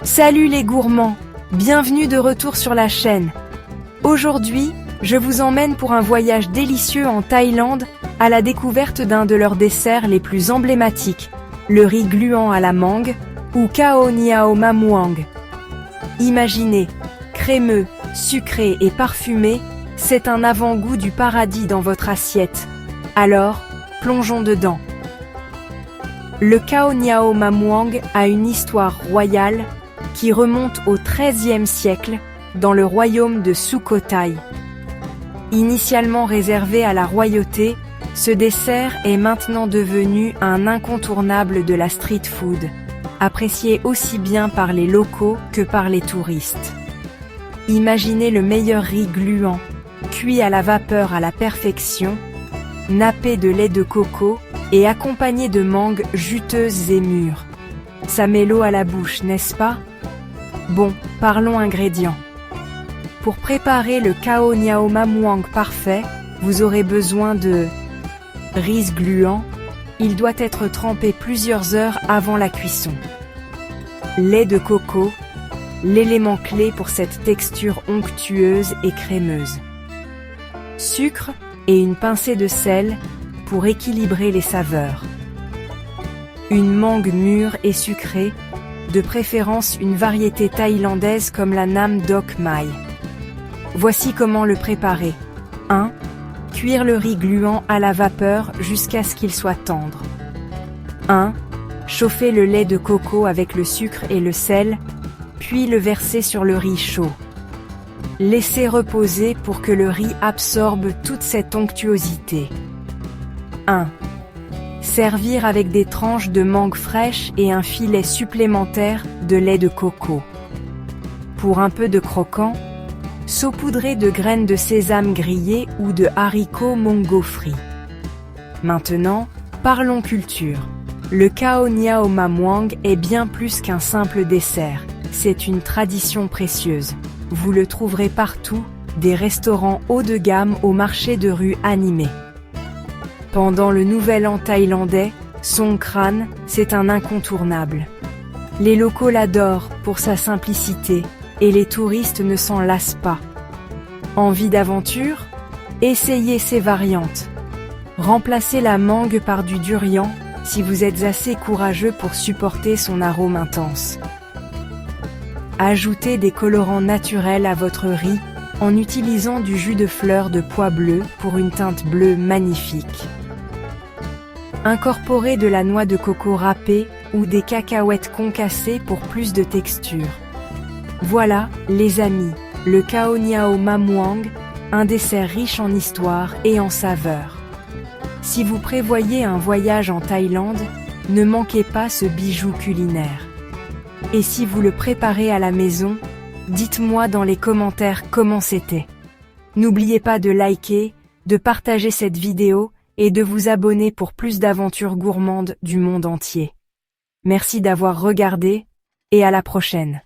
Salut les gourmands, bienvenue de retour sur la chaîne. Aujourd'hui, je vous emmène pour un voyage délicieux en Thaïlande, à la découverte d'un de leurs desserts les plus emblématiques, le riz gluant à la mangue, ou Khao Niao Mam Muang. Imaginez, crémeux, sucré et parfumé, c'est un avant-goût du paradis dans votre assiette. Alors, plongeons dedans. Le Khao Niao Mam Muang a une histoire royale qui remonte au XIIIe siècle dans le royaume de Sukhothai. Initialement réservé à la royauté, ce dessert est maintenant devenu un incontournable de la street food, apprécié aussi bien par les locaux que par les touristes. Imaginez le meilleur riz gluant, cuit à la vapeur à la perfection, nappé de lait de coco et accompagné de mangues juteuses et mûres. Ça met l'eau à la bouche, n'est-ce pas? Bon, parlons ingrédients. Pour préparer le Khao Niao Mam Muang parfait, vous aurez besoin de riz gluant. Il doit être trempé plusieurs heures avant la cuisson. Lait de coco, l'élément clé pour cette texture onctueuse et crémeuse. Sucre et une pincée de sel pour équilibrer les saveurs. Une mangue mûre et sucrée, de préférence une variété thaïlandaise comme la Nam Doc Mai. Voici comment le préparer. 1. Cuire le riz gluant à la vapeur jusqu'à ce qu'il soit tendre. 1. Chauffer le lait de coco avec le sucre et le sel, puis le verser sur le riz chaud. Laissez reposer pour que le riz absorbe toute cette onctuosité. 1. Servir avec des tranches de mangue fraîche et un filet supplémentaire de lait de coco. Pour un peu de croquant, saupoudrez de graines de sésame grillées ou de haricots mongo frits. Maintenant, parlons culture. Le Khao Niao Mam Muang est bien plus qu'un simple dessert, c'est une tradition précieuse. Vous le trouverez partout, des restaurants haut de gamme au marché de rue animé. Pendant le Nouvel An thaïlandais, Songkran, c'est un incontournable. Les locaux l'adorent pour sa simplicité, et les touristes ne s'en lassent pas. Envie d'aventure? Essayez ces variantes. Remplacez la mangue par du durian, si vous êtes assez courageux pour supporter son arôme intense. Ajoutez des colorants naturels à votre riz, en utilisant du jus de fleurs de pois bleu pour une teinte bleue magnifique. Incorporez de la noix de coco râpée ou des cacahuètes concassées pour plus de texture. Voilà, les amis, le Khao Niao Mam Muang, un dessert riche en histoire et en saveurs. Si vous prévoyez un voyage en Thaïlande, ne manquez pas ce bijou culinaire. Et si vous le préparez à la maison, dites-moi dans les commentaires comment c'était. N'oubliez pas de liker, de partager cette vidéo et de vous abonner pour plus d'aventures gourmandes du monde entier. Merci d'avoir regardé et à la prochaine.